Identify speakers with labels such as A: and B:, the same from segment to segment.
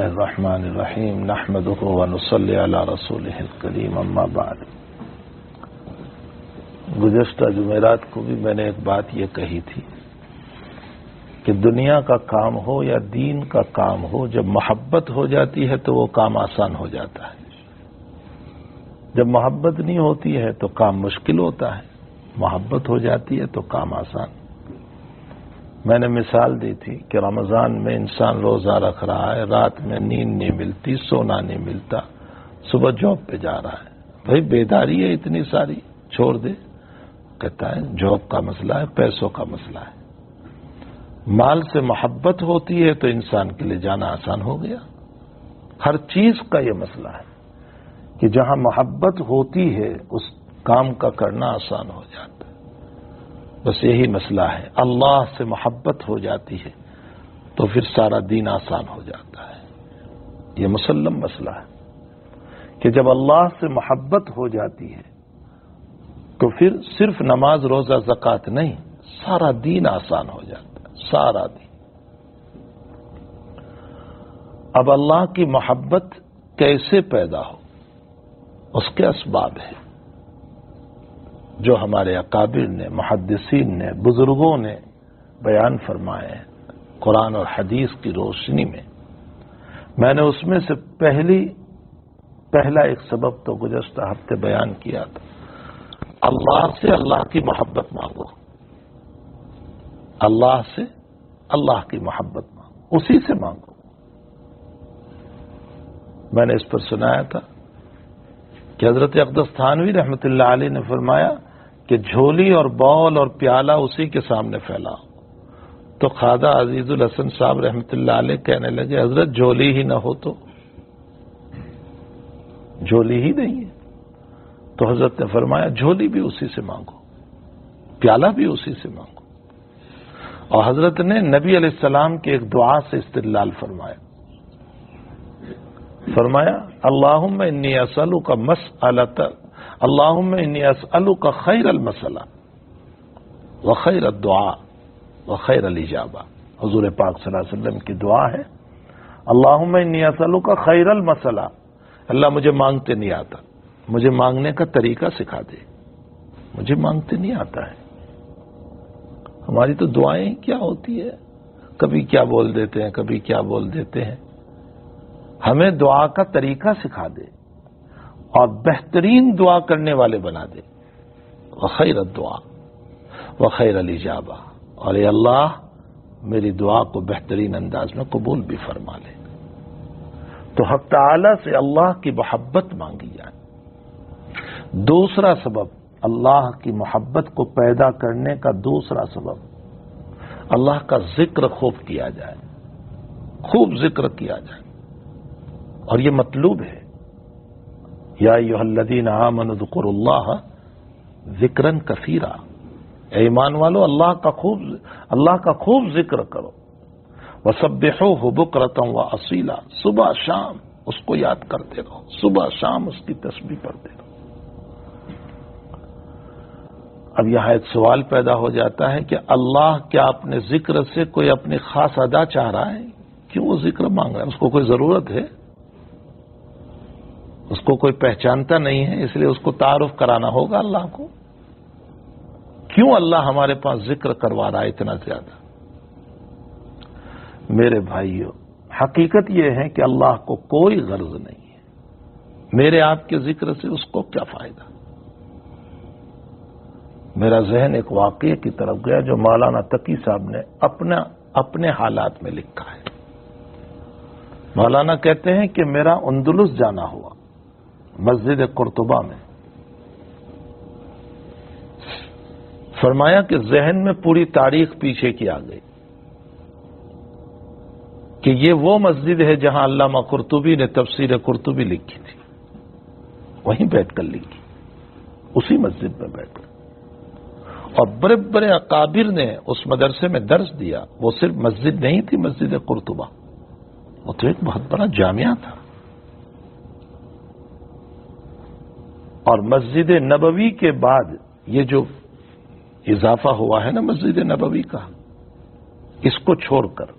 A: الرحمن الرحیم نحمده ونصلی علی رسولہ الکریم اما بعد۔ گزشتہ جمعرات کو بھی میں نے ایک بات یہ کہی تھی کہ دنیا کا کام ہو یا دین کا کام ہو، جب محبت ہو جاتی ہے تو وہ کام آسان ہو جاتا ہے، جب محبت نہیں ہوتی ہے تو کام مشکل ہوتا ہے، محبت ہو جاتی ہے تو کام آسان۔ میں نے مثال دی تھی کہ رمضان میں انسان روزہ رکھ رہا ہے، رات میں نیند نہیں ملتی، سونا نہیں ملتا، صبح جاب پہ جا رہا ہے، بھائی بیداری ہے اتنی ساری، چھوڑ دے۔ کہتا ہے جاب کا مسئلہ ہے، پیسوں کا مسئلہ ہے۔ مال سے محبت ہوتی ہے تو انسان کے لیے جانا آسان ہو گیا۔ ہر چیز کا یہ مسئلہ ہے کہ جہاں محبت ہوتی ہے اس کام کا کرنا آسان ہو جاتا ہے۔ بس یہی مسئلہ ہے، اللہ سے محبت ہو جاتی ہے تو پھر سارا دین آسان ہو جاتا ہے۔ یہ مسلم مسئلہ ہے کہ جب اللہ سے محبت ہو جاتی ہے تو پھر صرف نماز روزہ زکوٰۃ نہیں، سارا دین آسان ہو جاتا ہے، سارا دین۔ اب اللہ کی محبت کیسے پیدا ہو، اس کے اسباب ہیں جو ہمارے اکابر نے، محدثین نے، بزرگوں نے بیان فرمائے ہیں قرآن اور حدیث کی روشنی میں۔ میں نے اس میں سے پہلا ایک سبب تو گزشتہ ہفتے بیان کیا تھا، اللہ سے اللہ کی محبت مانگو، اللہ سے اللہ کی محبت مانگو، اسی سے مانگو۔ میں نے اس پر سنایا تھا کہ حضرت اقدس تھانوی رحمۃ اللہ علیہ نے فرمایا کہ جھولی اور بول اور پیالہ اسی کے سامنے پھیلاؤ۔ تو خواجہ عزیز الحسن صاحب رحمۃ اللہ علیہ کہنے لگے حضرت جھولی ہی نہ ہو تو، جھولی ہی نہیں ہے۔ تو حضرت نے فرمایا جھولی بھی اسی سے مانگو، پیالہ بھی اسی سے مانگو۔ اور حضرت نے نبی علیہ السلام کے ایک دعا سے استدلال فرمایا اللہم انی اسألک مسألۃ، اللہم انی اسألک خیر المسئلہ وخیر الدعاء وخیر الاجابہ۔ حضور پاک صلی اللہ علیہ وسلم کی دعا ہے اللہم انی اسألک خیر المسئلہ، اللہ مجھے مانگتے نہیں آتا، مجھے مانگنے کا طریقہ سکھا دے، مجھے مانگتے نہیں آتا ہے۔ ہماری تو دعائیں کیا ہوتی ہے، کبھی کیا بول دیتے ہیں، کبھی کیا بول دیتے ہیں۔ ہمیں دعا کا طریقہ سکھا دے اور بہترین دعا کرنے والے بنا دے۔ وخیر الدعاء وخیر الاجابہ، اور اے اللہ میری دعا کو بہترین انداز میں قبول بھی فرما لے۔ تو حق تعالی سے اللہ کی محبت مانگی جائے۔ دوسرا سبب، اللہ کی محبت کو پیدا کرنے کا دوسرا سبب، اللہ کا ذکر خوب کیا جائے، خوب ذکر کیا جائے۔ اور یہ مطلوب ہے، یا ایھا الذین آمنوا اذکروا اللہ ذکرا کثیرا، اے ایمان والو اللہ کا خوب ذکر کرو۔ وسبحوہ بکرۃ واصیلا، صبح شام اس کو یاد کرتے رہو، صبح شام اس کی تسبیح پڑھتے رہو۔ اب یہاں ایک سوال پیدا ہو جاتا ہے کہ اللہ کیا اپنے ذکر سے کوئی اپنی خاص ادا چاہ رہا ہے؟ کیوں وہ ذکر مانگ رہا ہے؟ اس کو کوئی ضرورت ہے؟ اس کو کوئی پہچانتا نہیں ہے، اس لیے اس کو تعارف کرانا ہوگا اللہ کو؟ کیوں اللہ ہمارے پاس ذکر کروا رہا ہے اتنا زیادہ؟ میرے بھائیو، حقیقت یہ ہے کہ اللہ کو کوئی غرض نہیں ہے، میرے آپ کے ذکر سے اس کو کیا فائدہ؟ میرا ذہن ایک واقعے کی طرف گیا جو مولانا تقی صاحب نے اپنے حالات میں لکھا ہے۔ مولانا کہتے ہیں کہ میرا اندلس جانا ہوا، مسجد قرطبہ میں۔ فرمایا کہ ذہن میں پوری تاریخ پیچھے کی آ گئی کہ یہ وہ مسجد ہے جہاں علامہ قرطبی نے تفسیر قرطبی لکھی تھی، وہیں بیٹھ کر لکھی، اسی مسجد میں بیٹھ کر۔ اور بڑے بڑے اکابر نے اس مدرسے میں درس دیا۔ وہ صرف مسجد نہیں تھی مسجد قرطبہ، وہ تو ایک بہت بڑا جامعہ تھا۔ اور مسجد نبوی کے بعد یہ جو اضافہ ہوا ہے نا مسجد نبوی کا، اس کو چھوڑ کر،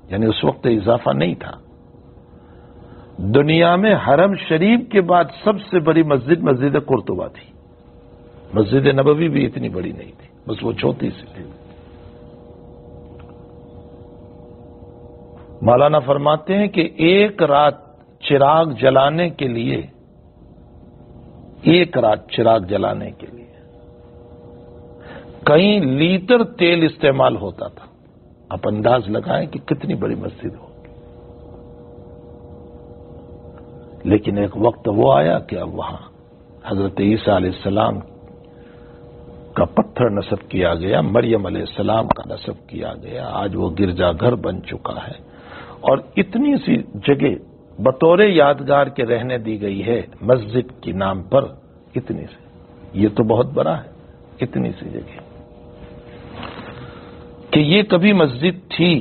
A: یعنی اس وقت اضافہ نہیں تھا، دنیا میں حرم شریف کے بعد سب سے بڑی مسجد مسجد قرطبہ تھی. مسجد نبوی بھی اتنی بڑی نہیں تھی، بس وہ چھوٹی سی تھی. مولانا فرماتے ہیں کہ ایک رات چراغ جلانے کے لیے، ایک رات چراغ جلانے کے لیے کئی لیٹر تیل استعمال ہوتا تھا. آپ انداز لگائیں کہ کتنی بڑی مسجد ہوگی. لیکن ایک وقت وہ آیا کہ اب وہاں حضرت عیسیٰ علیہ السلام کا پتھر نصب کیا گیا، مریم علیہ السلام کا نصب کیا گیا. آج وہ گرجا گھر بن چکا ہے اور اتنی سی جگہ بطور یادگار کے رہنے دی گئی ہے مسجد کی نام پر. اتنی سی، یہ تو بہت بڑا ہے. اتنی سی جگہ کہ یہ کبھی مسجد تھی.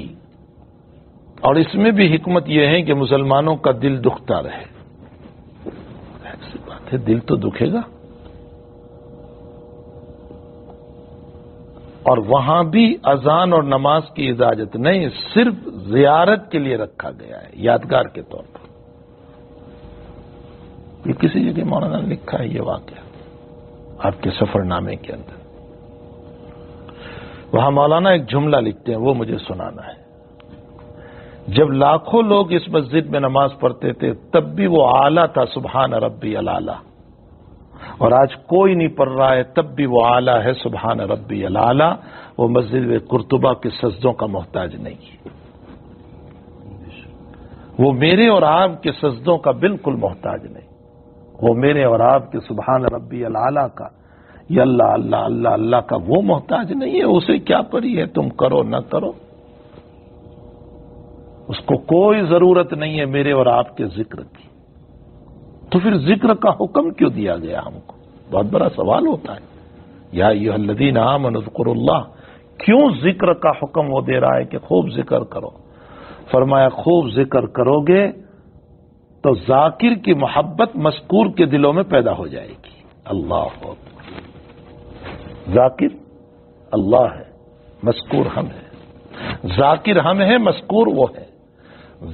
A: اور اس میں بھی حکمت یہ ہے کہ مسلمانوں کا دل دکھتا رہے. ایسی بات ہے، دل تو دکھے گا. اور وہاں بھی اذان اور نماز کی اجازت نہیں، صرف زیارت کے لیے رکھا گیا ہے، یادگار کے طور پر. یہ کسی جگہ مولانا نے لکھا ہے یہ واقعہ آپ کے سفر نامے کے اندر. وہاں مولانا ایک جملہ لکھتے ہیں، وہ مجھے سنانا ہے. جب لاکھوں لوگ اس مسجد میں نماز پڑھتے تھے تب بھی وہ اعلیٰ تھا، سبحان ربی الاعلیٰ. اور آج کوئی نہیں پڑھ رہا ہے تب بھی وہ اعلیٰ ہے، سبحان ربی الاعلیٰ. وہ مسجد قرطبہ کے سجدوں کا محتاج نہیں ہے. وہ میرے اور آپ کے سجدوں کا بالکل محتاج نہیں. وہ میرے اور آپ کے سبحان ربی الاعلیٰ کا، یا اللہ اللہ اللہ اللہ کا وہ محتاج نہیں ہے. اسے کیا پڑی ہے، تم کرو نہ کرو، اس کو کوئی ضرورت نہیں ہے میرے اور آپ کے ذکر کی. تو پھر ذکر کا حکم کیوں دیا گیا ہم کو؟ بہت بڑا سوال ہوتا ہے. یا ایھا الذین آمنوا اذکروا اللہ، کیوں ذکر کا حکم وہ دے رہا ہے کہ خوب ذکر کرو؟ فرمایا خوب ذکر کرو گے تو ذاکر کی محبت مذکور کے دلوں میں پیدا ہو جائے گی. اللہ اکبر. ذاکر اللہ ہے، مذکور ہم ہیں. ذاکر ہم ہیں، مذکور وہ ہے.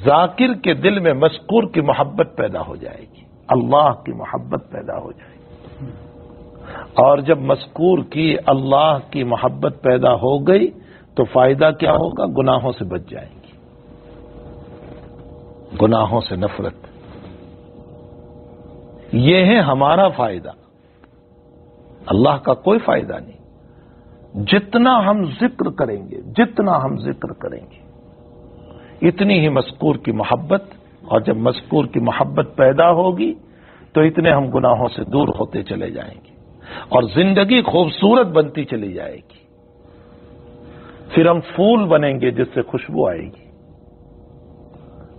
A: ذاکر کے دل میں مذکور کی محبت پیدا ہو جائے گی، اللہ کی محبت پیدا ہو جائے گی. اور جب مذکور کی اللہ کی محبت پیدا ہو گئی تو فائدہ کیا ہوگا؟ گناہوں سے بچ جائیں گی، گناہوں سے نفرت. یہ ہے ہمارا فائدہ، اللہ کا کوئی فائدہ نہیں. جتنا ہم ذکر کریں گے، جتنا ہم ذکر کریں گے اتنی ہی مذکور کی محبت. اور جب مذکور کی محبت پیدا ہوگی تو اتنے ہم گناہوں سے دور ہوتے چلے جائیں گے اور زندگی خوبصورت بنتی چلی جائے گی. پھر ہم پھول بنیں گے جس سے خوشبو آئے گی.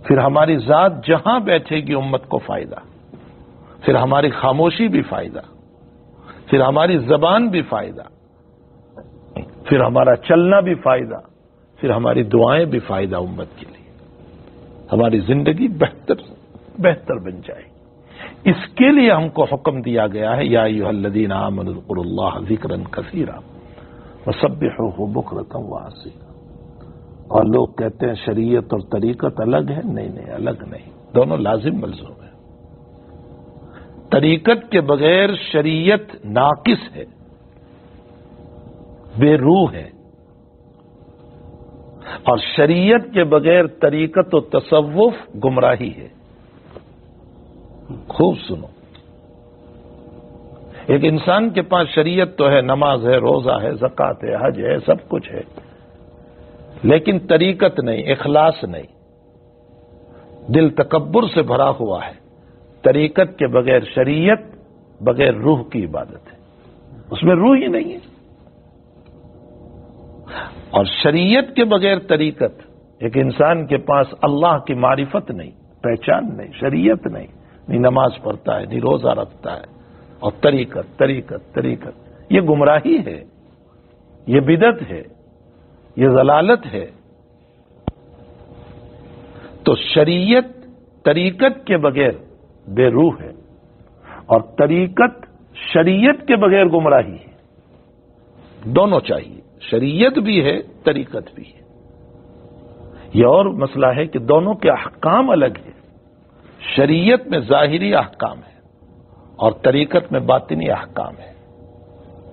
A: پھر ہماری ذات جہاں بیٹھے گی امت کو فائدہ. پھر ہماری خاموشی بھی فائدہ، پھر ہماری زبان بھی فائدہ، پھر ہمارا چلنا بھی فائدہ، پھر ہماری دعائیں بھی فائدہ امت کے لیے. ہماری زندگی بہتر بن جائے گی. اس کے لیے ہم کو حکم دیا گیا ہے، یا ایھا الذین آمنوا اذکروا اللہ ذکرا کثیرا وسبحوہ بکرۃ واسیلا. اور لوگ کہتے ہیں شریعت اور طریقت الگ ہے. نہیں، الگ نہیں، دونوں لازم ملزوم ہیں. طریقت کے بغیر شریعت ناقص ہے، بے روح ہے. اور شریعت کے بغیر طریقت و تصوف گمراہی ہے. خوب سنو، ایک انسان کے پاس شریعت تو ہے، نماز ہے، روزہ ہے، زکوٰۃ ہے، حج ہے، سب کچھ ہے، لیکن طریقت نہیں، اخلاص نہیں، دل تکبر سے بھرا ہوا ہے. طریقت کے بغیر شریعت بغیر روح کی عبادت ہے، اس میں روح ہی نہیں ہے. اور شریعت کے بغیر طریقت، ایک انسان کے پاس اللہ کی معرفت نہیں، پہچان نہیں، شریعت نہیں نماز پڑھتا ہے، نہیں روزہ رکھتا ہے، اور طریقت، یہ گمراہی ہے، یہ بدعت ہے، یہ ضلالت ہے. تو شریعت طریقت کے بغیر بے روح ہے، اور طریقت شریعت کے بغیر گمراہی ہے. دونوں چاہیے، شریعت بھی ہے، طریقت بھی ہے. یہ اور مسئلہ ہے کہ دونوں کے احکام الگ ہیں. شریعت میں ظاہری احکام ہے اور طریقت میں باطنی احکام ہے.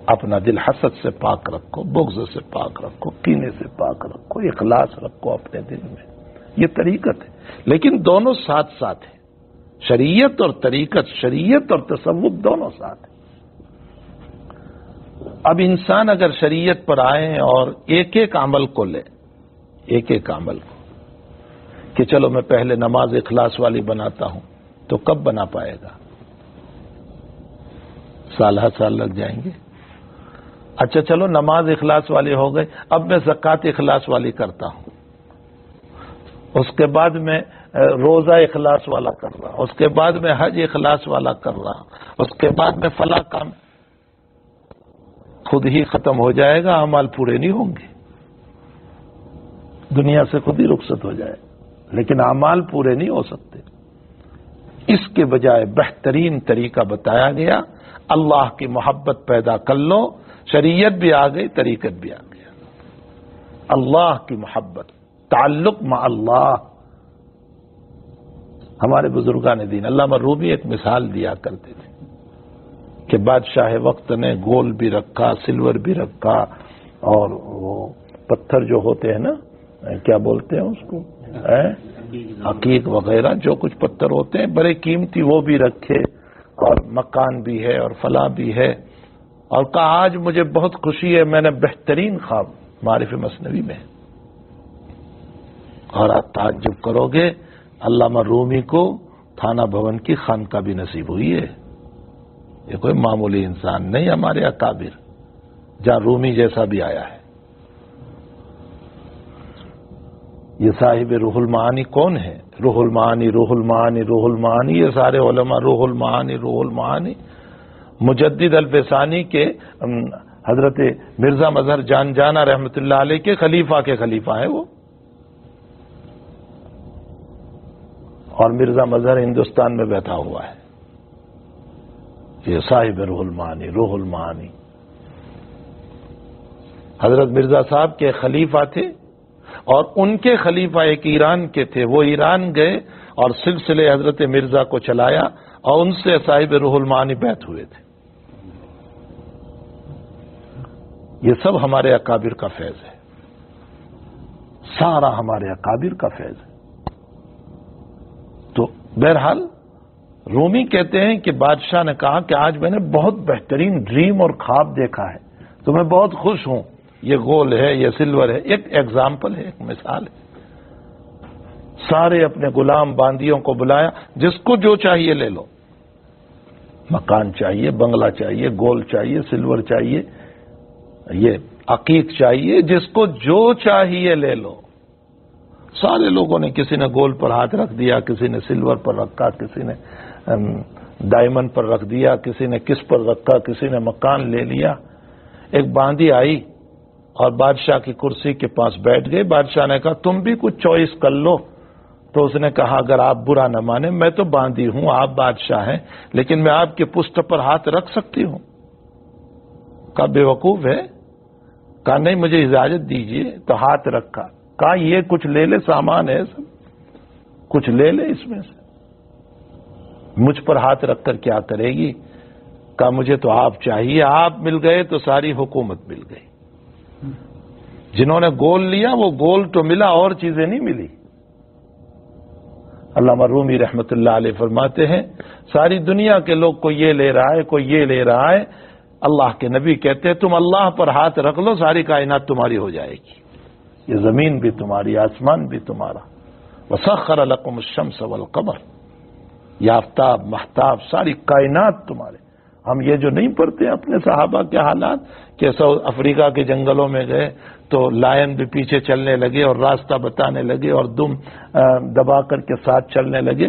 A: اپنا دل حسد سے پاک رکھو، بغض سے پاک رکھو، کینے سے پاک رکھو، اخلاص رکھو اپنے دل میں. یہ طریقت ہے، لیکن دونوں ساتھ ساتھ ہیں. شریعت اور طریقت، شریعت اور تصوف دونوں ساتھ ہیں. اب انسان اگر شریعت پر آئے اور ایک ایک عمل کو لے، ایک ایک عمل کو کہ چلو میں پہلے نماز اخلاص والی بناتا ہوں، تو کب بنا پائے گا؟ سال ہر سال لگ جائیں گے. اچھا چلو نماز اخلاص والی ہو گئی، اب میں زکوٰۃ اخلاص والی کرتا ہوں، اس کے بعد میں روزہ اخلاص والا کر رہا ہوں، اس کے بعد میں حج اخلاص والا کر رہا ہوں، اس کے بعد میں فلاں کام. خود ہی ختم ہو جائے گا، اعمال پورے نہیں ہوں گے، دنیا سے خود ہی رخصت ہو جائے، لیکن اعمال پورے نہیں ہو سکتے. اس کے بجائے بہترین طریقہ بتایا گیا، اللہ کی محبت پیدا کر لو. شریعت بھی آ گئی، طریقت بھی آ گیا. اللہ کی محبت، تعلق مع اللہ. ہمارے بزرگان دین علامہ رومی ایک مثال دیا کرتے تھے کہ بادشاہ وقت نے گول بھی رکھا، سلور بھی رکھا، اور وہ پتھر جو ہوتے ہیں نا، کیا بولتے ہیں اس کو، عقیق وغیرہ، جو کچھ پتھر ہوتے ہیں بڑے قیمتی، وہ بھی رکھے، اور مکان بھی ہے اور فلاں بھی ہے. اور کہا آج مجھے بہت خوشی ہے، میں نے بہترین خواب معارف مثنوی میں. اور آپ تعجب کرو گے، علامہ رومی کو تھانہ بھون کی خانقاہ بھی نصیب ہوئی ہے. یہ کوئی معمولی انسان نہیں، ہمارے اکابر، جہاں رومی جیسا بھی آیا ہے. یہ صاحب روح المعانی کون ہے؟ روح المعانی، روح المعانی، روح المعانی، یہ سارے علماء روح المعانی، روح المعانی. مجدد الفسانی کے حضرت مرزا مظہر جان جانا رحمۃ اللہ علیہ کے خلیفہ ہیں وہ. اور مرزا مظہر ہندوستان میں بیٹھا ہوا ہے. یہ صاحب روح المعانی، روح المعانی. حضرت مرزا صاحب کے خلیفہ تھے، اور ان کے خلیفہ ایک ایران کے تھے. وہ ایران گئے اور سلسلے حضرت مرزا کو چلایا، اور ان سے صاحب روح المعانی بیعت ہوئے تھے. یہ سب ہمارے اکابر کا فیض ہے، سارا ہمارے اکابر کا فیض ہے. تو بہرحال رومی کہتے ہیں کہ بادشاہ نے کہا کہ آج میں نے بہت بہترین ڈریم اور خواب دیکھا ہے، تو میں بہت خوش ہوں. یہ گول ہے، یہ سلور ہے. ایک ایگزامپل ہے، ایک مثال ہے. سارے اپنے غلام باندیوں کو بلایا، جس کو جو چاہیے لے لو. مکان چاہیے، بنگلہ چاہیے، گول چاہیے، سلور چاہیے، یہ عقیق چاہیے، جس کو جو چاہیے لے لو. سارے لوگوں نے، کسی نے گول پر ہاتھ رکھ دیا، کسی نے سلور پر رکھا، کسی نے ڈائمنڈ پر رکھ دیا، کسی نے کس پر رکھا، کسی نے مکان لے لیا. ایک باندی آئی اور بادشاہ کی کرسی کے پاس بیٹھ گئی. بادشاہ نے کہا تم بھی کچھ چوائس کر لو. تو اس نے کہا اگر آپ برا نہ مانیں، میں تو باندی ہوں، آپ بادشاہ ہیں، لیکن میں آپ کے پشت پر ہاتھ رکھ سکتی ہوں. کہا بے وقوف ہے. کہا نہیں، مجھے اجازت دیجیے. تو ہاتھ رکھا. کہا یہ کچھ لے لے، سامان ہے سب، کچھ لے لے اس میں سے. مجھ پر ہاتھ رکھ کر کیا کرے گی؟ کہا مجھے تو آپ چاہیے. آپ مل گئے تو ساری حکومت مل گئی. جنہوں نے گول لیا وہ گول تو ملا، اور چیزیں نہیں ملی. علامہ رومی رحمت اللہ علیہ فرماتے ہیں ساری دنیا کے لوگ کوئی یہ لے رہا ہے، کوئی یہ لے رہا ہے. اللہ کے نبی کہتے ہیں تم اللہ پر ہاتھ رکھ لو، ساری کائنات تمہاری ہو جائے گی. یہ زمین بھی تمہاری، آسمان بھی تمہارا. وسخر لکم الشمس والقمر، یہ آفتاب مہتاب ساری کائنات تمہارے. ہم یہ جو نہیں پڑھتے اپنے صحابہ کے حالات کہ ساؤتھ افریقہ کے جنگلوں میں گئے تو لائن بھی پیچھے چلنے لگے اور راستہ بتانے لگے اور دم دبا کر کے ساتھ چلنے لگے.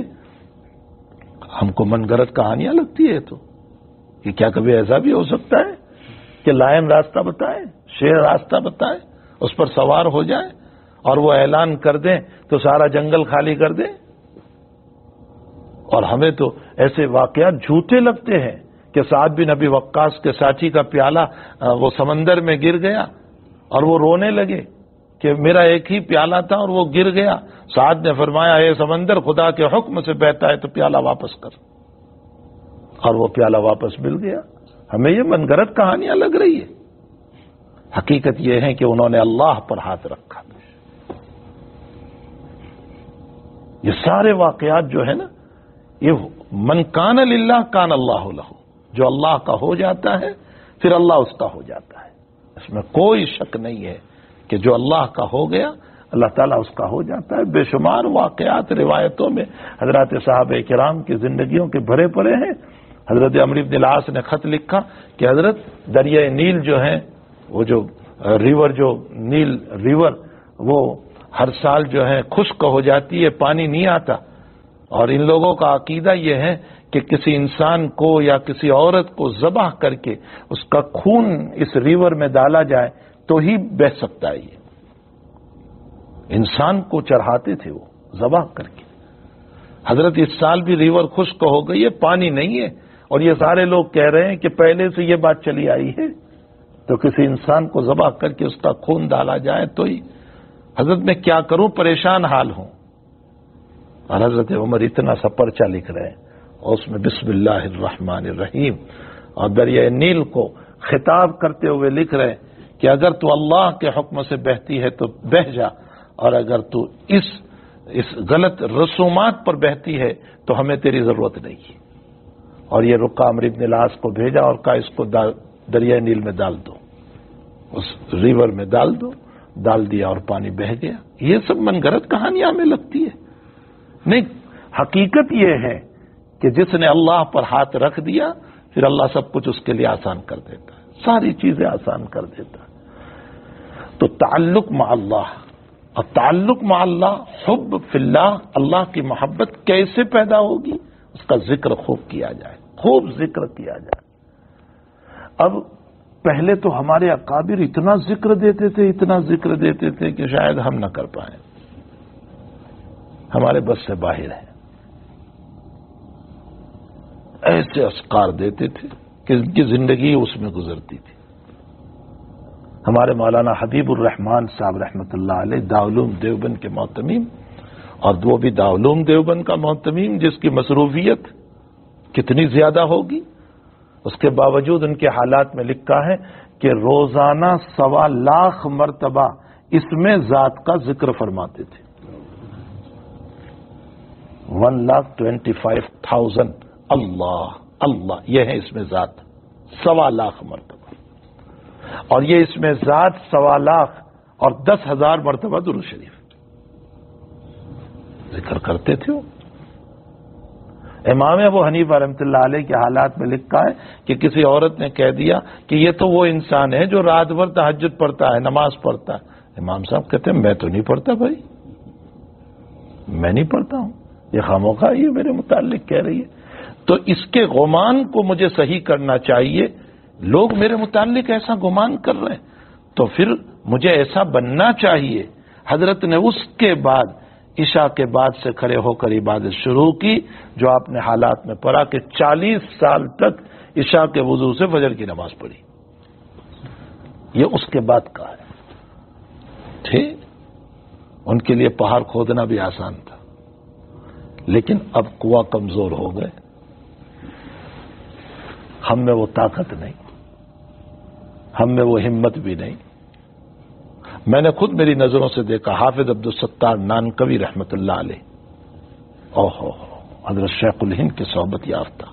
A: ہم کو من گھڑت کہانیاں لگتی ہے. تو کہ کیا کبھی ایسا بھی ہو سکتا ہے کہ لائن راستہ بتائے، شیر راستہ بتائے، اس پر سوار ہو جائے اور وہ اعلان کر دیں تو سارا جنگل خالی کر دیں؟ اور ہمیں تو ایسے واقعات جھوٹے لگتے ہیں کہ سعد بن ابی وقاص کے ساتھی کا پیالہ وہ سمندر میں گر گیا اور وہ رونے لگے کہ میرا ایک ہی پیالہ تھا اور وہ گر گیا. سعد نے فرمایا اے سمندر خدا کے حکم سے بہتا ہے تو پیالہ واپس کر، اور وہ پیالہ واپس مل گیا۔ ہمیں یہ من گھڑت کہانیاں لگ رہی ہے، حقیقت یہ ہے کہ انہوں نے اللہ پر ہاتھ رکھا۔ یہ سارے واقعات جو ہے نا، یہ من کان للہ کان اللہ لہ، جو اللہ کا ہو جاتا ہے پھر اللہ اس کا ہو جاتا ہے، اس میں کوئی شک نہیں ہے کہ جو اللہ کا ہو گیا اللہ تعالیٰ اس کا ہو جاتا ہے۔ بے شمار واقعات روایتوں میں حضرات صحابہ کرام کی زندگیوں کے بھرے پڑے ہیں۔ حضرت عمرو بن العاص نے خط لکھا کہ حضرت دریائے نیل جو ہے، وہ جو ریور، جو نیل ریور، وہ ہر سال جو ہے خشک ہو جاتی ہے، پانی نہیں آتا، اور ان لوگوں کا عقیدہ یہ ہے کہ کسی انسان کو یا کسی عورت کو ذبح کر کے اس کا خون اس ریور میں ڈالا جائے تو ہی بہہ سکتا ہے۔ یہ انسان کو چڑھاتے تھے وہ ذبح کر کے۔ حضرت اس سال بھی ریور خشک ہو گئی ہے، پانی نہیں ہے، اور یہ سارے لوگ کہہ رہے ہیں کہ پہلے سے یہ بات چلی آئی ہے، تو کسی انسان کو ذبح کر کے اس کا خون ڈالا جائے تو ہی۔ حضرت میں کیا کروں، پریشان حال ہوں۔ اور حضرت عمر اتنا سا پرچہ لکھ رہے ہیں، اور اس میں بسم اللہ الرحمن الرحیم، اور دریائے نیل کو خطاب کرتے ہوئے لکھ رہے ہیں کہ اگر تو اللہ کے حکم سے بہتی ہے تو بہہ جا، اور اگر تو اس غلط رسومات پر بہتی ہے تو ہمیں تیری ضرورت نہیں ہے۔ اور یہ رکا عمرو بن العاص کو بھیجا اور کہا اس کو دریائے نیل میں ڈال دو، اس ریور میں ڈال دو، ڈال دیا اور پانی بہہ گیا۔ یہ سب من گھڑت کہانیاں ہمیں لگتی ہے، نہیں، حقیقت یہ ہے کہ جس نے اللہ پر ہاتھ رکھ دیا پھر اللہ سب کچھ اس کے لیے آسان کر دیتا ہے، ساری چیزیں آسان کر دیتا ہے۔ تو تعلق مع اللہ، اور تعلق مع اللہ، حب فی اللہ، اللہ کی محبت کیسے پیدا ہوگی، اس کا ذکر خوب کیا جائے، خوب ذکر کیا جائے۔ اب پہلے تو ہمارے اکابر اتنا ذکر دیتے تھے، اتنا ذکر دیتے تھے کہ شاید ہم نہ کر پائیں، ہمارے بس سے باہر ہے۔ ایسے اذکار دیتے تھے کہ ان کی زندگی اس میں گزرتی تھی۔ ہمارے مولانا حبیب الرحمان صاحب رحمۃ اللہ علیہ دارالعلوم دیوبند کے معتمیم، اور وہ بھی دارالعلوم دیوبند کا معتمیم جس کی مصروفیت کتنی زیادہ ہوگی، اس کے باوجود ان کے حالات میں لکھا ہے کہ روزانہ 1.25 لاکھ مرتبہ اس میں ذات کا ذکر فرماتے تھے۔ 1,25,000 اللہ اللہ، یہ ہے اس میں ذات 1.25 لاکھ مرتبہ، اور یہ اس میں ذات 1.25 لاکھ اور 10,000 مرتبہ درود شریف ذکر کرتے تھے۔ امام ابو حنیفہ رحمۃ اللہ علیہ کے حالات میں لکھا ہے کہ کسی عورت نے کہہ دیا کہ یہ تو وہ انسان ہے جو رات بھر تہجد پڑھتا ہے، نماز پڑھتا ہے۔ امام صاحب کہتے ہیں میں تو نہیں پڑھتا بھائی، میں نہیں پڑھتا ہوں، یہ خاموخواہ یہ میرے متعلق کہہ رہی ہے۔ تو اس کے گمان کو مجھے صحیح کرنا چاہیے، لوگ میرے متعلق ایسا گمان کر رہے ہیں تو پھر مجھے ایسا بننا چاہیے۔ حضرت نے اس کے بعد عشاء کے بعد سے کھڑے ہو کر عبادت شروع کی، جو آپ نے حالات میں پڑھا کہ 40 سال تک عشاء کے وضو سے فجر کی نماز پڑھی، یہ اس کے بعد کا ہے۔ ٹھیک، ان کے لیے پہاڑ کھودنا بھی آسان تھا، لیکن اب کنواں کمزور ہو گئے، ہم میں وہ طاقت نہیں، ہم میں وہ ہمت بھی نہیں۔ میں نے خود میری نظروں سے دیکھا، حافظ عبدالستار نانکوی رحمت اللہ علیہ، اوہو، حضرت شیخ الہند کے صحبت یافتہ،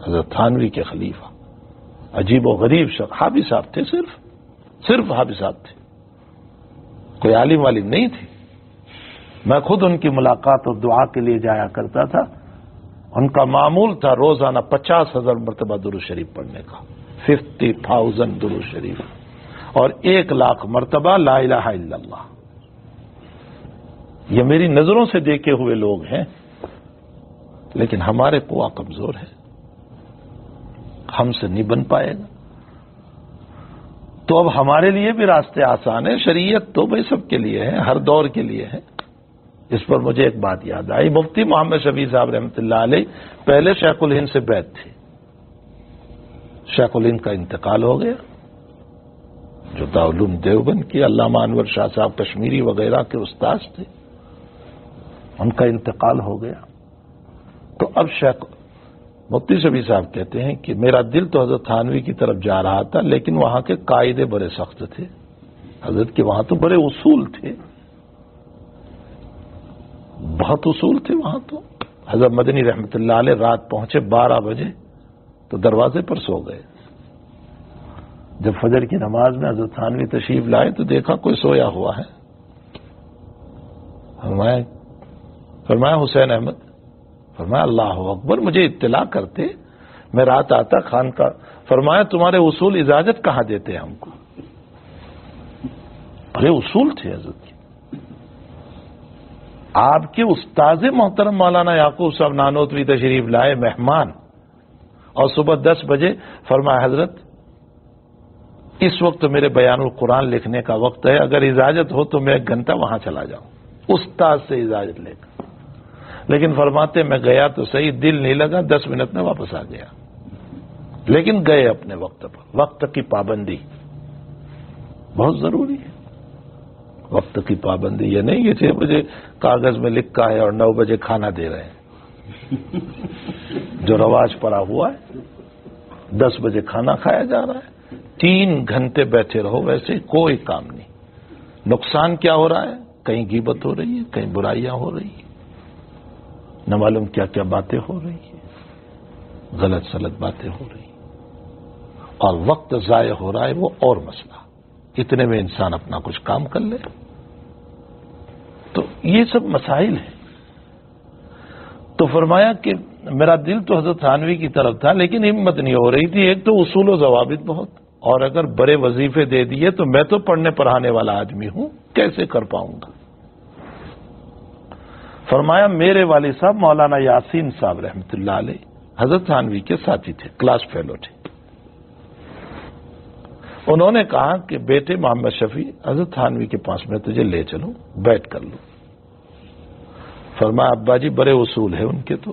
A: حضرت تھانوی کے خلیفہ، عجیب و غریب شخص، حافظ صاحب تھے، صرف حافظ صاحب تھے، کوئی عالم والم نہیں تھی۔ میں خود ان کی ملاقات اور دعا کے لیے جایا کرتا تھا۔ ان کا معمول تھا روزانہ 50,000 مرتبہ درود شریف پڑھنے کا، 50,000 درود شریف، اور 1 لاکھ مرتبہ لا الہ الا اللہ۔ یہ میری نظروں سے دیکھے ہوئے لوگ ہیں، لیکن ہمارے قوا کمزور ہے، ہم سے نہیں بن پائے گا۔ تو اب ہمارے لیے بھی راستے آسان ہیں، شریعت تو بھائی سب کے لیے ہے، ہر دور کے لیے ہے۔ اس پر مجھے ایک بات یاد آئی، مفتی محمد شفیع صاحب رحمۃ اللہ علیہ پہلے شیخ الہند سے بیعت تھے، شیخ الہند کا انتقال ہو گیا، جو دارالعلوم دیوبند کی علامہ انور شاہ صاحب کشمیری وغیرہ کے استاد تھے، ان کا انتقال ہو گیا. تو اب شیخ مفتی شفیع صاحب کہتے ہیں کہ میرا دل تو حضرت تھانوی کی طرف جا رہا تھا، لیکن وہاں کے قاعدے بڑے سخت تھے. حضرت کے وہاں تو بڑے اصول تھے، بہت اصول تھے وہاں. تو حضرت مدنی رحمت اللہ علیہ رات پہنچے 12 بجے تو دروازے پر سو گئے. جب فجر کی نماز میں حضرت تھانوی تشریف لائے تو دیکھا کوئی سویا ہوا ہے. فرمایا حسین احمد. فرمایا اللہ اکبر، مجھے اطلاع کرتے میں رات آتا خان کا. فرمایا تمہارے اصول اجازت کہاں دیتے ہم کو؟ بڑے اصول تھے حضرت کے. آپ کے استاذ محترم مولانا یعقوب صاحب نانوتوی تشریف لائے مہمان، اور صبح 10 بجے فرمایا حضرت اس وقت میرے بیان القرآن لکھنے کا وقت ہے، اگر اجازت ہو تو میں 1 گھنٹہ وہاں چلا جاؤں. استاد سے اجازت لے کر. لیکن فرماتے میں گیا تو صحیح، دل نہیں لگا، 10 منٹ میں واپس آ گیا. لیکن گئے اپنے وقت پر. وقت کی پابندی بہت ضروری ہے. وقت کی پابندی یہ نہیں کہ 6 بجے کاغذ میں لکھا ہے اور 9 بجے کھانا دے رہے ہیں جو رواج پڑا ہوا ہے. 10 بجے کھانا کھایا جا رہا ہے. 3 گھنٹے بیٹھے رہو، ویسے کوئی کام نہیں. نقصان کیا ہو رہا ہے؟ کہیں غیبت ہو رہی ہے، کہیں برائیاں ہو رہی ہیں، نہ معلوم کیا کیا باتیں ہو رہی ہیں، غلط سلط باتیں ہو رہی ہیں، اور وقت ضائع ہو رہا ہے. وہ اور مسئلہ، اتنے میں انسان اپنا کچھ کام کر لے. تو یہ سب مسائل ہیں. تو فرمایا کہ میرا دل تو حضرت تھانوی کی طرف تھا، لیکن ہمت نہیں ہو رہی تھی. ایک تو اصول و ضوابط بہت، اور اگر بڑے وظیفے دے دیے تو میں تو پڑھنے پڑھانے والا آدمی ہوں، کیسے کر پاؤں گا. فرمایا میرے والد صاحب مولانا یاسین صاحب رحمت اللہ علیہ حضرت تھانوی کے ساتھی تھے، کلاس فیلو تھے. انہوں نے کہا کہ بیٹے محمد شفیع حضرت تھانوی کے پاس میں تجھے لے چلوں، بیٹھ کر لوں. فرمایا ابا جی بڑے اصول ہے ان کے. تو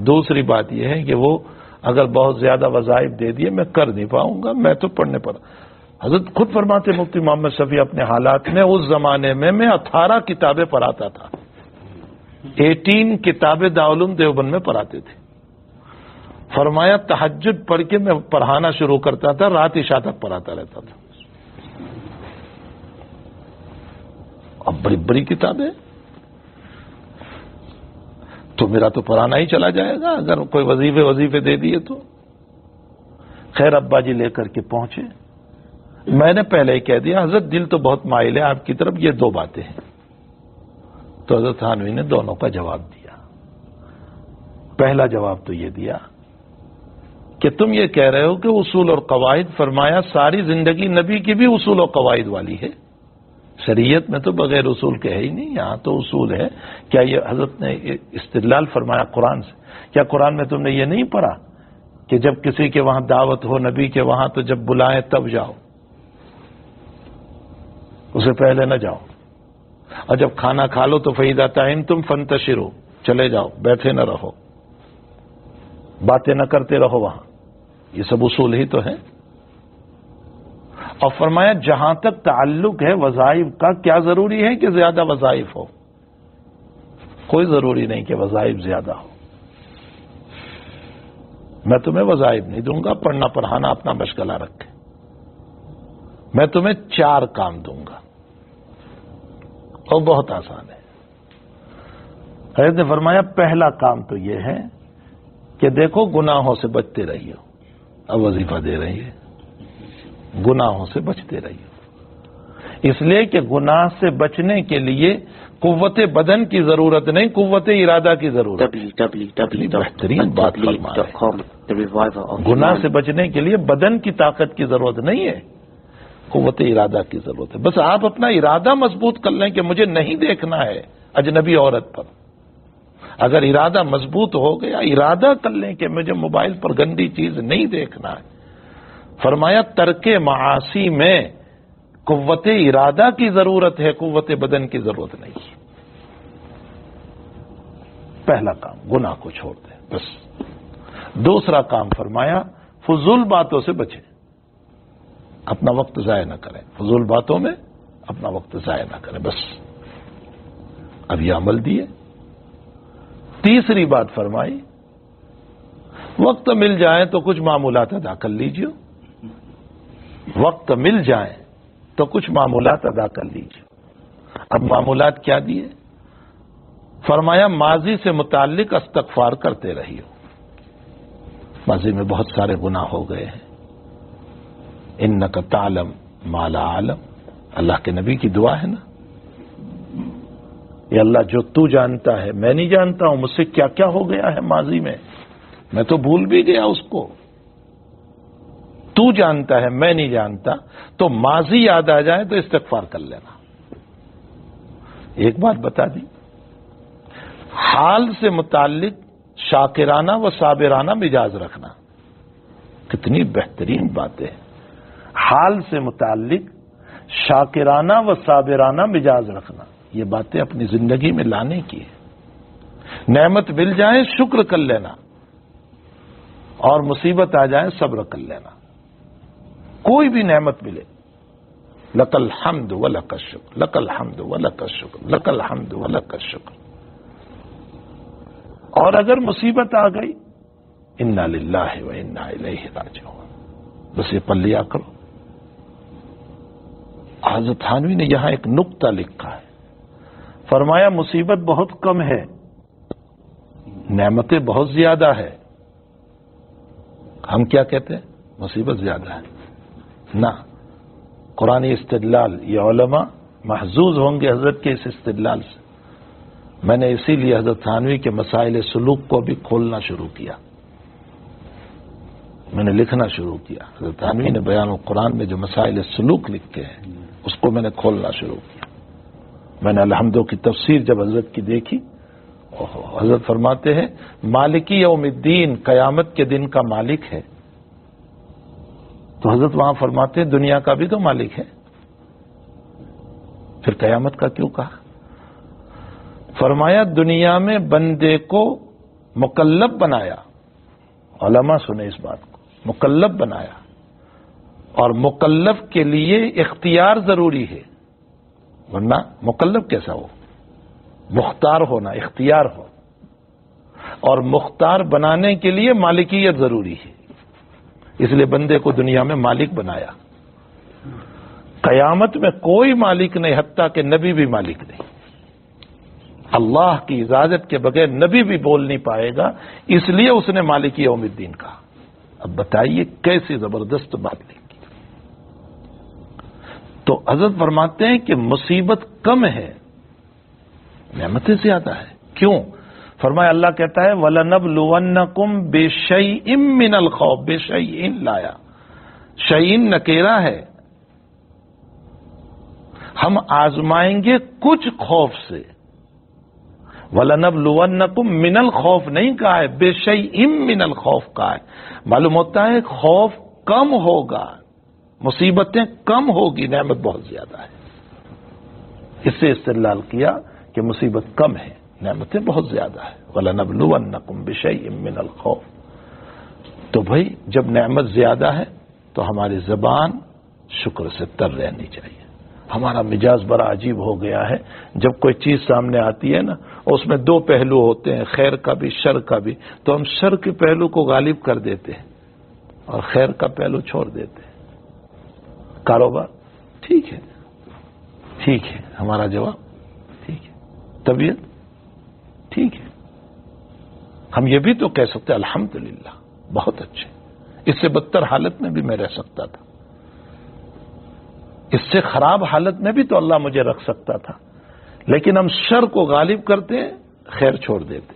A: دوسری بات یہ ہے کہ وہ اگر بہت زیادہ وظائف دے دیے میں کر نہیں پاؤں گا، میں تو پڑھنے پر. حضرت خود فرماتے مفتی محمد شفیع اپنے حالات میں، اس زمانے میں 18 کتابیں پڑھاتا تھا. 18 کتابیں دارالعلوم دیوبند میں پڑھاتے تھے. فرمایا تہجد پڑھ کے میں پڑھانا شروع کرتا تھا، رات عشاء تک پڑھاتا رہتا تھا. اب بڑی بڑی کتابیں، تو میرا تو پڑھانا ہی چلا جائے گا اگر کوئی وظیفے دے دیے تو. خیر ابا جی لے کر کے پہنچے. میں نے پہلے ہی کہہ دیا حضرت دل تو بہت مائل ہے آپ کی طرف، یہ 2 باتیں ہیں. تو حضرت تھانوی نے دونوں کا جواب دیا. پہلا جواب تو یہ دیا کہ تم یہ کہہ رہے ہو کہ اصول اور قواعد. فرمایا ساری زندگی نبی کی بھی اصول و قواعد والی ہے. شریعت میں تو بغیر اصول کے ہے ہی نہیں، یہاں تو اصول ہے. کیا یہ حضرت نے استدلال فرمایا قرآن سے؟ کیا قرآن میں تم نے یہ نہیں پڑھا کہ جب کسی کے وہاں دعوت ہو نبی کے وہاں تو جب بلائیں تب جاؤ، اسے پہلے نہ جاؤ. اور جب کھانا کھا لو تو فَإِذَا طَعِمْتُمْ فَانْتَشِرُوا، چلے جاؤ، بیٹھے نہ رہو، باتیں نہ کرتے رہو وہاں. یہ سب اصول ہی تو ہیں. اور فرمایا جہاں تک تعلق ہے وظائف کا، کیا ضروری ہے کہ زیادہ وظائف ہو؟ کوئی ضروری نہیں کہ وظائف زیادہ ہو. میں تمہیں وظائف نہیں دوں گا، پڑھنا پڑھانا اپنا مشغلہ رکھے. میں تمہیں 4 کام دوں گا اور بہت آسان ہے. حضرت نے فرمایا پہلا کام تو یہ ہے کہ دیکھو گناہوں سے بچتے رہیے. اب وظیفہ دے رہی ہے، گناہوں سے بچتے رہیے. اس لیے کہ گناہ سے بچنے کے لیے قوت بدن کی ضرورت نہیں، قوت ارادہ کی ضرورت. بہترین بات فرمایا. گناہ سے بچنے کے لیے بدن کی طاقت کی ضرورت نہیں ہے، قوت ارادہ کی ضرورت ہے. بس آپ اپنا ارادہ مضبوط کر لیں کہ مجھے نہیں دیکھنا ہے اجنبی عورت پر. اگر ارادہ مضبوط ہو گیا، ارادہ کر لیں کہ مجھے موبائل پر گندی چیز نہیں دیکھنا ہے. فرمایا ترک معاصی میں قوت ارادہ کی ضرورت ہے، قوت بدن کی ضرورت نہیں. پہلا کام گناہ کو چھوڑ دیں بس. دوسرا کام فرمایا فضول باتوں سے بچیں، اپنا وقت ضائع نہ کریں. فضول باتوں میں اپنا وقت ضائع نہ کریں. بس اب یہ عمل دیے تیسری بات فرمائی وقت مل جائے تو کچھ معمولات ادا کر لیجیے، وقت مل جائے تو کچھ معمولات ادا کر لیجیے۔ اب معمولات کیا دیے؟ فرمایا ماضی سے متعلق استغفار کرتے رہیے، ماضی میں بہت سارے گناہ ہو گئے ہیں۔ انک تعلم ما لا اعلم، اللہ کے نبی کی دعا ہے نا، یا اللہ جو تو جانتا ہے میں نہیں جانتا ہوں، مجھ سے کیا کیا ہو گیا ہے ماضی میں تو بھول بھی گیا اس کو، تو جانتا ہے میں نہیں جانتا، تو ماضی یاد آ جائے تو استغفار کر لینا۔ ایک بات بتا دی، حال سے متعلق شاکرانہ و صابرانہ مزاج رکھنا، کتنی بہترین باتیں، حال سے متعلق شاکرانہ و صابرانہ مزاج رکھنا، یہ باتیں اپنی زندگی میں لانے کی ہے۔ نعمت مل جائے شکر کر لینا، اور مصیبت آ جائے صبر کر لینا۔ کوئی بھی نعمت ملے، لک الحمد و لک الشکر، لک الحمد و لک الشکر، لک الحمد و لک الشکر۔ اور اگر مصیبت آ گئی، انا للہ و انا الیہ راجعون، بس یہ پڑھ لیا کرو۔ حضرت تھانوی نے یہاں ایک نقطہ لکھا ہے، فرمایا مصیبت بہت کم ہے، نعمتیں بہت زیادہ ہے۔ ہم کیا کہتے ہیں؟ مصیبت زیادہ ہے نہ، قرآنی استدلال، یہ علماء محظوظ ہوں گے حضرت کے اس استدلال سے۔ میں نے اسی لیے حضرت تھانوی کے مسائل سلوک کو بھی کھولنا شروع کیا، میں نے لکھنا شروع کیا۔ حضرت تھانوی نے بیان القرآن میں جو مسائل سلوک لکھے ہیں اس کو میں نے کھولنا شروع کیا۔ میں نے الحمدو کی تفسیر جب حضرت کی دیکھی، حضرت فرماتے ہیں مالکی یوم الدین، قیامت کے دن کا مالک ہے، تو حضرت وہاں فرماتے ہیں دنیا کا بھی تو مالک ہے، پھر قیامت کا کیوں کہا؟ فرمایا دنیا میں بندے کو مکلف بنایا، علماء سنیں اس بات کو، مکلف بنایا، اور مکلف کے لیے اختیار ضروری ہے، ورنہ مکلف کیسا ہو؟ مختار ہونا، اختیار ہو، اور مختار بنانے کے لیے مالکیت ضروری ہے، اس لیے بندے کو دنیا میں مالک بنایا۔ قیامت میں کوئی مالک نہیں، حتیٰ کہ نبی بھی مالک نہیں، اللہ کی اجازت کے بغیر نبی بھی بول نہیں پائے گا، اس لیے اس نے مالکی یوم الدین کہا۔ اب بتائیے کیسی زبردست بات لکھی۔ تو حضرت فرماتے ہیں کہ مصیبت کم ہے، نعمتیں زیادہ ہے۔ کیوں؟ فرمایا اللہ کہتا ہے وَلَنَبْلُوَنَّكُمْ بِشَيْءٍ مِّنَ الْخَوْفِ، بِشَيْءٍ لایا، شیئن نکیرہ ہے، ہم آزمائیں گے کچھ خوف سے۔ وَلَنَبْلُوَنَّكُمْ مِنَ الْخَوْفِ نہیں کہا ہے، بِشَيْءٍ مِّنَ الْخَوْفِ کہا ہے۔ معلوم ہوتا ہے خوف کم ہوگا، مصیبتیں کم ہوگی، نعمت بہت زیادہ ہے۔ اس سے استدلال کیا کہ مصیبت کم ہے، نعمتیں بہت زیادہ ہے۔ وَلَنَبْلُوَنَّكُمْ بِشَيْءٍ مِّنَ الْخَوْفِ۔ تو بھائی جب نعمت زیادہ ہے تو ہماری زبان شکر سے تر رہنی چاہیے۔ ہمارا مزاج بڑا عجیب ہو گیا ہے، جب کوئی چیز سامنے آتی ہے نا، اس میں دو پہلو ہوتے ہیں، خیر کا بھی شر کا بھی، تو ہم شر کے پہلو کو غالب کر دیتے ہیں اور خیر کا پہلو چھوڑ دیتے ہیں۔ کاروبار ٹھیک ہے، ٹھیک ہے، ہمارا جواب ٹھیک ہے، طبیعت ٹھیک ہے، ہم یہ بھی تو کہہ سکتے الحمدللہ بہت اچھے، اس سے بدتر حالت میں بھی میں رہ سکتا تھا، اس سے خراب حالت میں بھی تو اللہ مجھے رکھ سکتا تھا، لیکن ہم شر کو غالب کرتے ہیں، خیر چھوڑ دیتے۔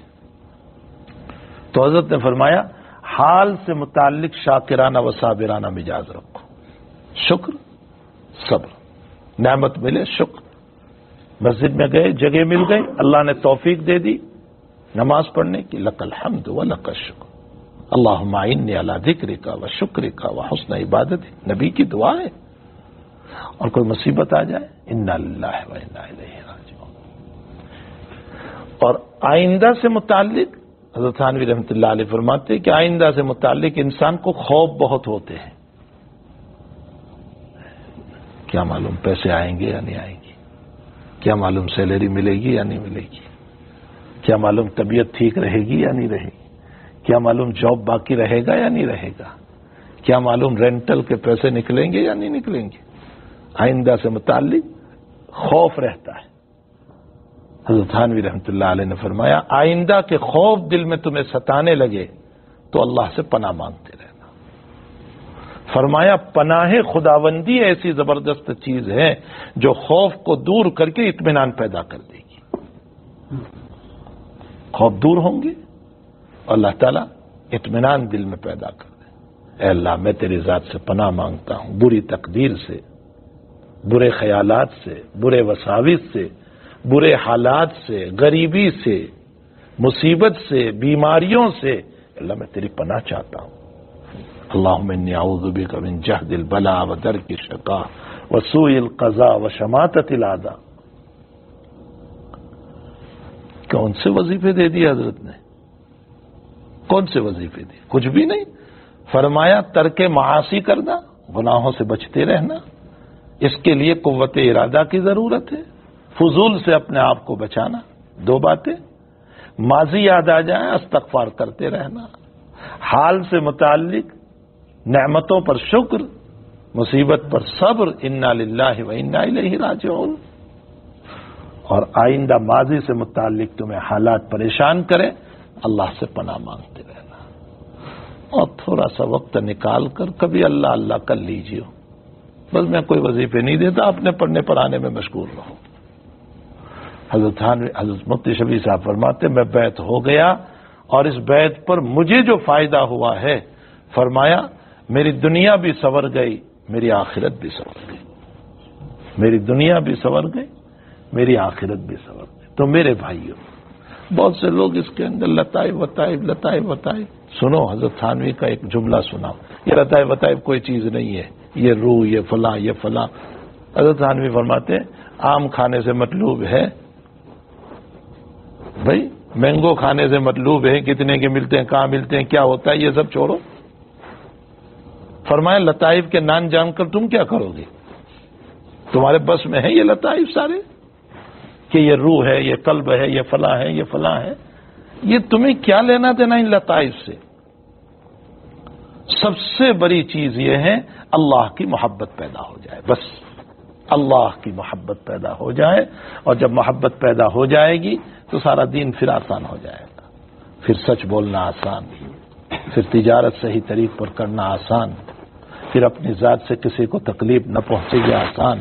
A: تو حضرت نے فرمایا حال سے متعلق شاکرانہ و صابرانہ مزاج رکھو، شکر صبر، نعمت ملے شکر، مسجد میں گئے جگہ مل گئی، اللہ نے توفیق دے دی نماز پڑھنے کی، لک الحمد و لک الشکر، اللہم اعنی علی ذکرک و شکرک و حسن عبادتک، نبی کی دعا ہے۔ اور کوئی مصیبت آ جائے انا للہ و انا الیہ راجعون۔ اور آئندہ سے متعلق حضرت تھانوی رحمۃ اللہ علیہ فرماتے ہیں کہ آئندہ سے متعلق انسان کو خوف بہت ہوتے ہیں، کیا معلوم پیسے آئیں گے یا نہیں آئیں گے، کیا معلوم سیلری ملے گی یا نہیں ملے گی، کیا معلوم طبیعت ٹھیک رہے گی یا نہیں رہے گی، کیا معلوم جاب باقی رہے گا یا نہیں رہے گا، کیا معلوم رینٹل کے پیسے نکلیں گے یا نہیں نکلیں گے۔ آئندہ سے متعلق خوف رہتا ہے۔ حضرت تھانوی رحمۃ اللہ علیہ نے فرمایا آئندہ کے خوف دل میں تمہیں ستانے لگے تو اللہ سے پناہ مانگتے رہنا۔ فرمایا پناہ خداوندی ایسی زبردست چیز ہے جو خوف کو دور کر کے اطمینان پیدا کر دے گی۔ خوف دور ہوں گے اللہ تعالیٰ اطمینان دل میں پیدا کر دے۔ اے اللہ میں تیری ذات سے پناہ مانگتا ہوں بری تقدیر سے، برے خیالات سے، برے وساوس سے، برے حالات سے، غریبی سے، مصیبت سے، بیماریوں سے۔ اللہ میں تیری پناہ چاہتا ہوں۔ اللہم انی اعوذ بک من جہد البلاء ودرک الشقاء وسوء القضاء وشماتۃ الاعداء۔ کون سے وظیفے دے دیے حضرت نے؟ کون سے وظیفے دیے؟ کچھ بھی نہیں۔ فرمایا ترک معاصی کرنا، گناہوں سے بچتے رہنا، اس کے لیے قوت ارادہ کی ضرورت ہے، فضول سے اپنے آپ کو بچانا۔ دو باتیں، ماضی یاد آ جائیں استغفار کرتے رہنا، حال سے متعلق نعمتوں پر شکر، مصیبت پر صبر، انا للہ و انا الیہ راجعون۔ اور آئندہ ماضی سے متعلق تمہیں حالات پریشان کریں، اللہ سے پناہ مانگتے رہنا، اور تھوڑا سا وقت نکال کر کبھی اللہ اللہ کر لیجیے۔ بس میں کوئی وظیفے نہیں دیتا، اپنے پڑھنے پڑھانے میں مشغول رہو۔ حضرت مفتی شفیع صاحب فرماتے میں بیعت ہو گیا اور اس بیعت پر مجھے جو فائدہ ہوا ہے، فرمایا میری دنیا بھی سنور گئی، میری آخرت بھی سنور گئی، میری دنیا بھی سنور گئی، میری آخرت بھی سنور گئی۔ تو میرے بھائیوں، بہت سے لوگ اس کے اندر لطائف وطائف سنو، حضرت تھانوی کا ایک جملہ سناؤ۔ یہ لطائف وطائف کوئی چیز نہیں ہے، یہ روح، یہ فلاں، یہ فلاں۔ حضرت تھانوی فرماتے ہیں آم کھانے سے مطلوب ہے بھائی، مینگو کھانے سے مطلوب ہے، کتنے کے ملتے ہیں، کہاں ملتے ہیں، کیا ہوتا ہے، یہ سب چھوڑو۔ فرمایا لطائف کے نام جان کر تم کیا کرو گے؟ تمہارے بس میں ہے یہ لطائف سارے کہ یہ روح ہے، یہ قلب ہے، یہ فلاں ہے، یہ فلاں ہے؟ یہ تمہیں کیا لینا دینا ان لطائف سے؟ سب سے بڑی چیز یہ ہے اللہ کی محبت پیدا ہو جائے، بس اللہ کی محبت پیدا ہو جائے، اور جب محبت پیدا ہو جائے گی تو سارا دین پھر آسان ہو جائے گا، پھر سچ بولنا آسان، پھر تجارت صحیح طریق پر کرنا آسان، پھر اپنی ذات سے کسی کو تکلیف نہ پہنچے گی آسان،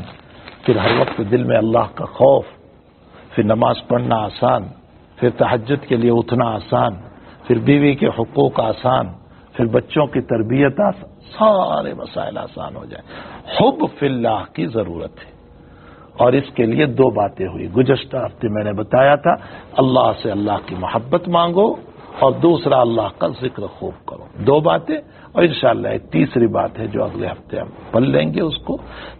A: پھر ہر وقت دل میں اللہ کا خوف، پھر نماز پڑھنا آسان، پھر تہجد کے لیے اٹھنا آسان، پھر بیوی کے حقوق آسان، پھر بچوں کی تربیت آسان، سارے مسائل آسان ہو جائیں۔ حب فی اللہ کی ضرورت ہے، اور اس کے لیے دو باتیں ہوئی۔ گزشتہ ہفتے میں نے بتایا تھا اللہ سے اللہ کی محبت مانگو، اور دوسرا اللہ کا ذکر خوب کرو، دو باتیں۔ اور انشاءاللہ ایک تیسری بات ہے جو اگلے ہفتے ہم پڑھ لیں گے اس کو،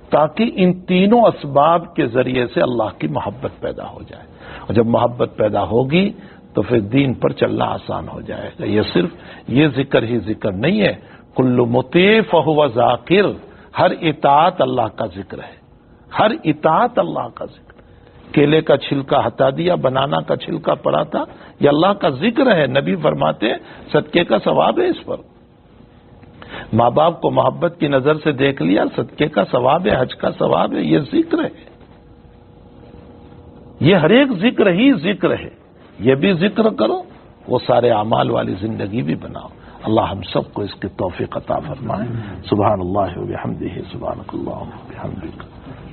A: تاکہ ان تینوں اسباب کے ذریعے سے اللہ کی محبت پیدا ہو جائے، اور جب محبت پیدا ہوگی تو پھر دین پر چلنا آسان ہو جائے گا۔ یہ صرف یہ ذکر ہی ذکر نہیں ہے، کل مطیع فہو ذاکر، ہر اطاعت اللہ کا ذکر ہے، ہر اطاعت اللہ کا ذکر۔ کیلے کا چھلکا ہٹا دیا، بنانا کا چھلکا پڑا تھا، یہ اللہ کا ذکر ہے۔ نبی فرماتے ہیں صدقے کا ثواب ہے اس پر۔ ماں باپ کو محبت کی نظر سے دیکھ لیا، صدقے کا ثواب ہے، حج کا ثواب ہے، یہ ذکر ہے۔ یہ ہر ایک ذکر ہی ذکر ہے، یہ بھی ذکر کرو، وہ سارے اعمال والی زندگی بھی بناؤ۔ اللہ ہم سب کو اس کی توفیق عطا فرمائے۔ سبحان اللہ و بحمدہ، سبحانک اللہم و بحمدک،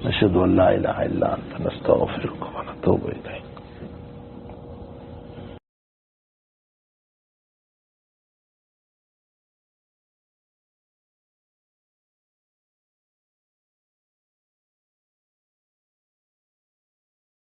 A: نشہد ان لا الہ الا انت، نستغفرک و نتوب الیک۔